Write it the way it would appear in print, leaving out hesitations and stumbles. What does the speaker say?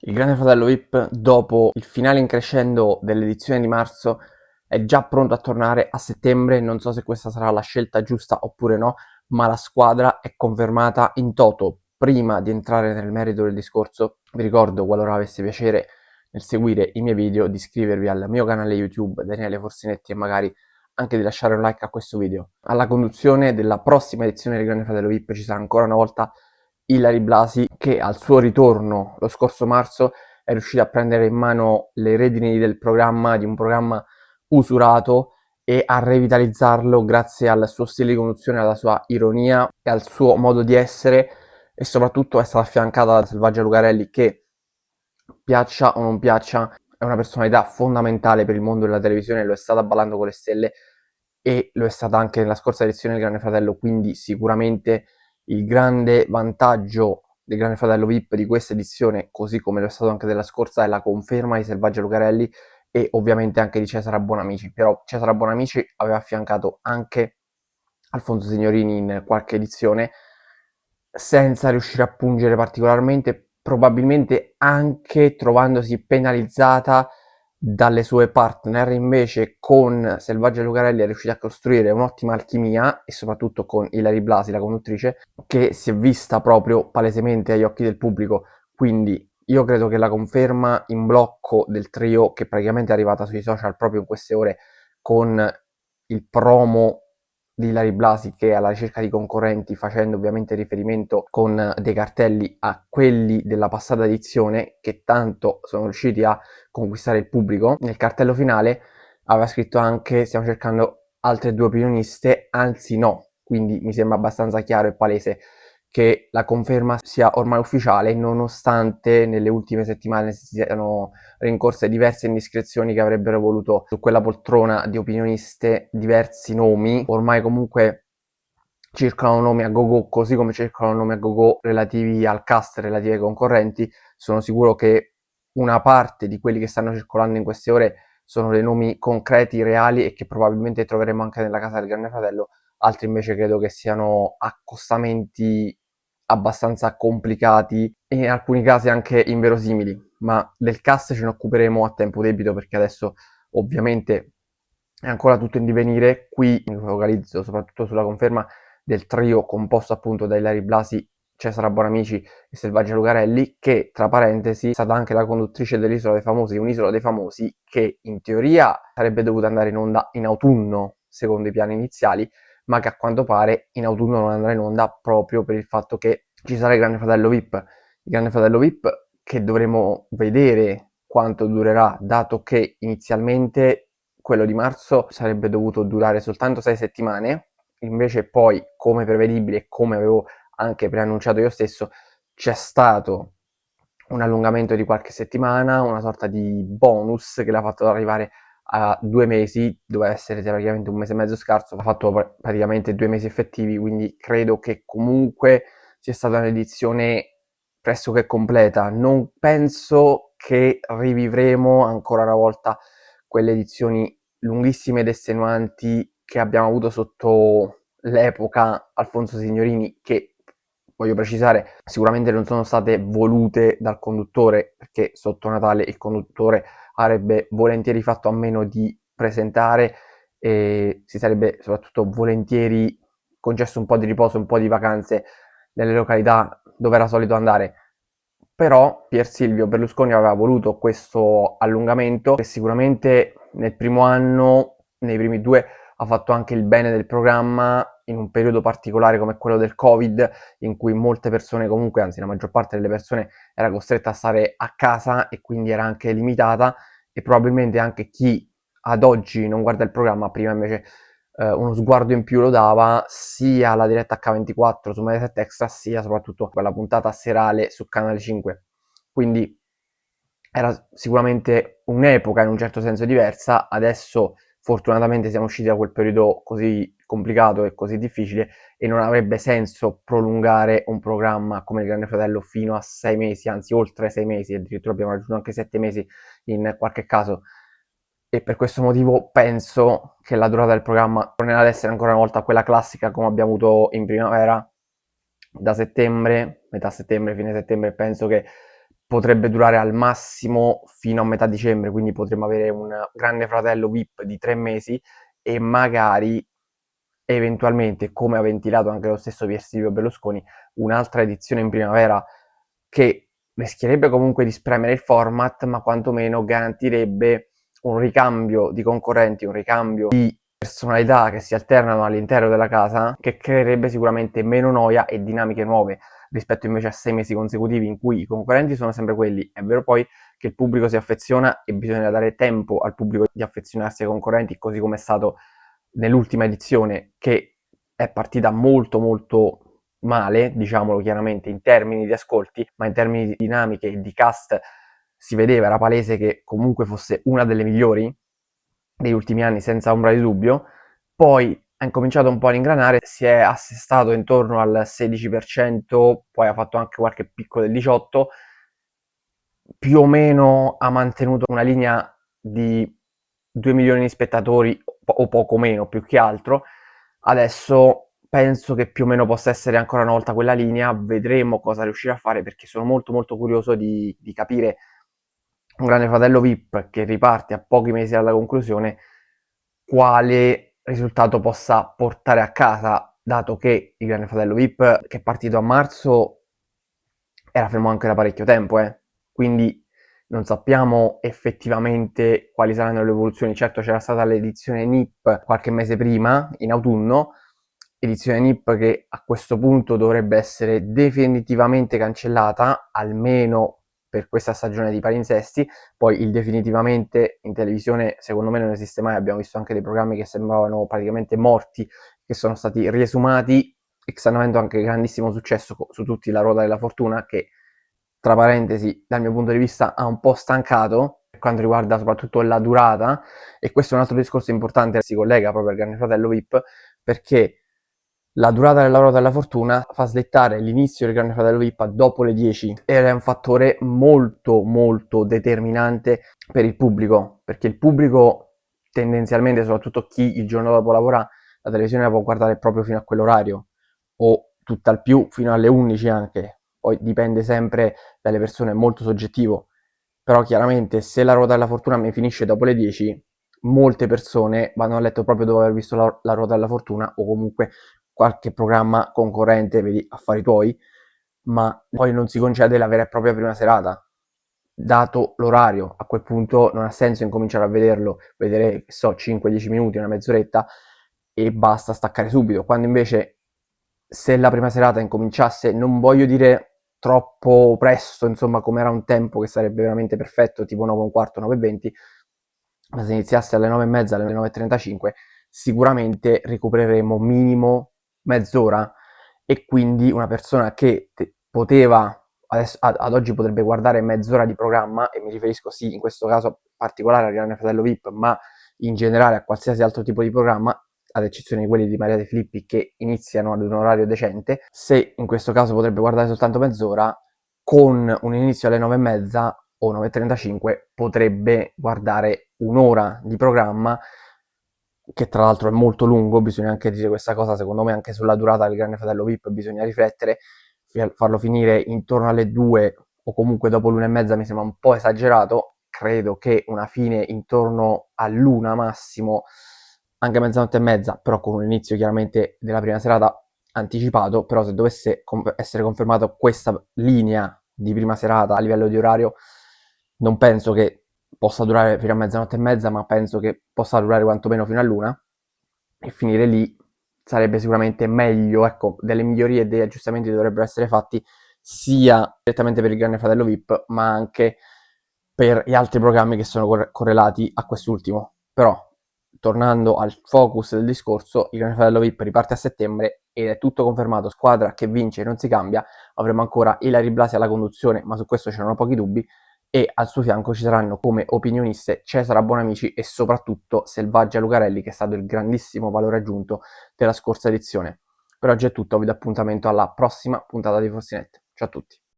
Il Grande Fratello VIP, dopo il finale in crescendo dell'edizione di marzo, è già pronto a tornare a settembre. Non so se questa sarà la scelta giusta oppure no, ma la squadra è confermata in toto. Prima di entrare nel merito del discorso, vi ricordo, qualora avesse piacere nel seguire i miei video, di iscrivervi al mio canale YouTube Daniele Forsinetti e magari anche di lasciare un like a questo video. Alla conduzione della prossima edizione del Grande Fratello VIP ci sarà ancora una volta Ilary Blasi, che al suo ritorno lo scorso marzo è riuscito a prendere in mano le redini del programma, di un programma usurato, e a revitalizzarlo grazie al suo stile di conduzione, alla sua ironia e al suo modo di essere, e soprattutto è stata affiancata da Selvaggia Lucarelli che, piaccia o non piaccia, è una personalità fondamentale per il mondo della televisione. Lo è stata Ballando con le Stelle e lo è stata anche nella scorsa edizione del Grande Fratello, quindi sicuramente il grande vantaggio del Grande Fratello VIP di questa edizione, così come lo è stato anche della scorsa, è la conferma di Selvaggia Lucarelli e ovviamente anche di Cesare Bonamici. Però Cesare Bonamici aveva affiancato anche Alfonso Signorini in qualche edizione, senza riuscire a pungere particolarmente, probabilmente anche trovandosi penalizzata dalle sue partner. Invece con Selvaggia Lucarelli è riuscita a costruire un'ottima alchimia, e soprattutto con Ilary Blasi, la conduttrice, che si è vista proprio palesemente agli occhi del pubblico. Quindi io credo che la conferma in blocco del trio, che praticamente è arrivata sui social proprio in queste ore, con il promo di Ilary Blasi che è alla ricerca di concorrenti, facendo ovviamente riferimento con dei cartelli a quelli della passata edizione, che tanto sono riusciti a conquistare il pubblico. Nel cartello finale aveva scritto anche: stiamo cercando altre due opinioniste, anzi no. Quindi mi sembra abbastanza chiaro e palese che la conferma sia ormai ufficiale, nonostante nelle ultime settimane si siano rincorse diverse indiscrezioni che avrebbero voluto su quella poltrona di opinioniste diversi nomi. Ormai comunque circolano nomi a go-go, così come circolano nomi a go-go relativi al cast, relativi ai concorrenti. Sono sicuro che una parte di quelli che stanno circolando in queste ore sono dei nomi concreti, reali, e che probabilmente troveremo anche nella casa del Grande Fratello. Altri invece credo che siano accostamenti abbastanza complicati e in alcuni casi anche inverosimili, ma del cast ce ne occuperemo a tempo debito, perché adesso ovviamente è ancora tutto in divenire. Qui mi focalizzo soprattutto sulla conferma del trio composto appunto da Ilary Blasi, Cesare Bonamici e Selvaggia Lucarelli, che tra parentesi è stata anche la conduttrice dell'Isola dei Famosi, un'Isola dei Famosi che in teoria sarebbe dovuta andare in onda in autunno secondo i piani iniziali, ma che a quanto pare in autunno non andrà in onda proprio per il fatto che ci sarà il Grande Fratello VIP. Il Grande Fratello VIP che dovremo vedere quanto durerà, dato che inizialmente quello di marzo sarebbe dovuto durare soltanto 6 settimane, invece poi, come prevedibile e come avevo anche preannunciato io stesso, c'è stato un allungamento di qualche settimana, una sorta di bonus che l'ha fatto arrivare a 2 mesi. Doveva essere teoricamente un mese e mezzo scarso, l'ha fatto praticamente 2 mesi effettivi, quindi credo che comunque sia stata un'edizione pressoché completa. Non penso che rivivremo ancora una volta quelle edizioni lunghissime ed estenuanti che abbiamo avuto sotto l'epoca Alfonso Signorini, che, voglio precisare, sicuramente non sono state volute dal conduttore, perché sotto Natale il conduttore avrebbe volentieri fatto a meno di presentare e si sarebbe soprattutto volentieri concesso un po' di riposo, un po' di vacanze nelle località dove era solito andare. Però Pier Silvio Berlusconi aveva voluto questo allungamento, che sicuramente nel primo anno, nei primi due, ha fatto anche il bene del programma in un periodo particolare come quello del Covid, in cui molte persone, comunque, anzi la maggior parte delle persone, era costretta a stare a casa e quindi era anche limitata, e probabilmente anche chi ad oggi non guarda il programma prima invece uno sguardo in più lo dava, sia alla diretta H24 su Mediaset Extra, sia soprattutto quella puntata serale su Canale 5. Quindi era sicuramente un'epoca in un certo senso diversa. Adesso fortunatamente siamo usciti da quel periodo così complicato e così difficile, e non avrebbe senso prolungare un programma come il Grande Fratello fino a 6 mesi, anzi oltre 6 mesi, addirittura abbiamo raggiunto anche 7 mesi in qualche caso. E per questo motivo penso che la durata del programma tornerà ad essere ancora una volta quella classica come abbiamo avuto in primavera, da settembre, metà settembre, fine settembre. Penso che potrebbe durare al massimo fino a metà dicembre, quindi potremmo avere un Grande Fratello VIP di 3 mesi e magari eventualmente, come ha ventilato anche lo stesso Pier Silvio Berlusconi, un'altra edizione in primavera che rischierebbe comunque di spremere il format, ma quantomeno garantirebbe un ricambio di concorrenti, un ricambio di personalità che si alternano all'interno della casa, che creerebbe sicuramente meno noia e dinamiche nuove rispetto invece a 6 mesi consecutivi in cui i concorrenti sono sempre quelli. È vero poi che il pubblico si affeziona e bisogna dare tempo al pubblico di affezionarsi ai concorrenti, così come è stato nell'ultima edizione, che è partita molto molto male, diciamolo chiaramente, in termini di ascolti, ma in termini di dinamiche e di cast si vedeva, era palese che comunque fosse una delle migliori degli ultimi anni, senza ombra di dubbio. Poi ha incominciato un po' ad ingranare, si è assestato intorno al 16%, poi ha fatto anche qualche picco del 18%, più o meno ha mantenuto una linea di 2 milioni di spettatori o poco meno, più che altro. Adesso penso che più o meno possa essere ancora una volta quella linea, vedremo cosa riuscirà a fare perché sono molto molto curioso di capire un Grande Fratello VIP che riparte a pochi mesi dalla conclusione quale risultato possa portare a casa, dato che il Grande Fratello VIP che è partito a marzo era fermo anche da parecchio tempo, quindi non sappiamo effettivamente quali saranno le evoluzioni. Certo c'era stata l'edizione NIP qualche mese prima, in autunno, edizione NIP che a questo punto dovrebbe essere definitivamente cancellata, almeno per questa stagione di palinsesti. Poi il definitivamente in televisione secondo me non esiste mai, abbiamo visto anche dei programmi che sembravano praticamente morti, che sono stati riesumati e che stanno avendo anche grandissimo successo su tutti. La ruota della fortuna, che tra parentesi dal mio punto di vista ha un po' stancato per quanto riguarda soprattutto la durata, e questo è un altro discorso importante, si collega proprio al Grande Fratello VIP, perché la durata della ruota della fortuna fa slittare l'inizio del Grande Fratello VIP a dopo le 10 ed è un fattore molto molto determinante per il pubblico, perché il pubblico tendenzialmente, soprattutto chi il giorno dopo lavora, la televisione la può guardare proprio fino a quell'orario o tutt'al più fino alle 11 anche, poi dipende sempre dalle persone, è molto soggettivo, però chiaramente se la ruota della fortuna mi finisce dopo le 10, molte persone vanno a letto proprio dopo aver visto la ruota della fortuna o comunque qualche programma concorrente, vedi Affari Tuoi, ma poi non si concede la vera e propria prima serata, dato l'orario. A quel punto non ha senso incominciare a vederlo, vedere, che so, 5-10 minuti, una mezz'oretta e basta staccare subito, quando invece se la prima serata incominciasse, non voglio dire troppo presto, insomma, come era un tempo che sarebbe veramente perfetto, tipo 9:15, 9:20, ma se iniziasse alle 9:30, alle 9:35, sicuramente recupereremo minimo mezz'ora, e quindi una persona che poteva, adesso, ad oggi potrebbe guardare mezz'ora di programma, e mi riferisco sì in questo caso particolare al Grande Fratello VIP, ma in generale a qualsiasi altro tipo di programma, ad eccezione di quelli di Maria De Filippi che iniziano ad un orario decente, se in questo caso potrebbe guardare soltanto mezz'ora, con un inizio alle 9:30 o 9:35 potrebbe guardare un'ora di programma, che tra l'altro è molto lungo, bisogna anche dire questa cosa, secondo me anche sulla durata del Grande Fratello VIP bisogna riflettere, farlo finire intorno alle 2 o comunque dopo l'1:30 mi sembra un po' esagerato. Credo che una fine intorno all'1 massimo, anche mezzanotte e mezza, però con un inizio chiaramente della prima serata anticipato, però se dovesse essere confermata questa linea di prima serata a livello di orario, non penso che possa durare fino a mezzanotte e mezza, ma penso che possa durare quantomeno fino all'1, e finire lì sarebbe sicuramente meglio. Ecco, delle migliorie e degli aggiustamenti dovrebbero essere fatti sia direttamente per il Grande Fratello VIP, ma anche per gli altri programmi che sono correlati a quest'ultimo. Però, tornando al focus del discorso, il Grande Fratello VIP riparte a settembre ed è tutto confermato, squadra che vince e non si cambia. Avremo ancora Ilari Blasi alla conduzione, ma su questo c'erano pochi dubbi, e al suo fianco ci saranno come opinioniste Cesara Bonamici e soprattutto Selvaggia Lucarelli, che è stato il grandissimo valore aggiunto della scorsa edizione. Per oggi è tutto, vi do appuntamento alla prossima puntata di Forsinet. Ciao a tutti.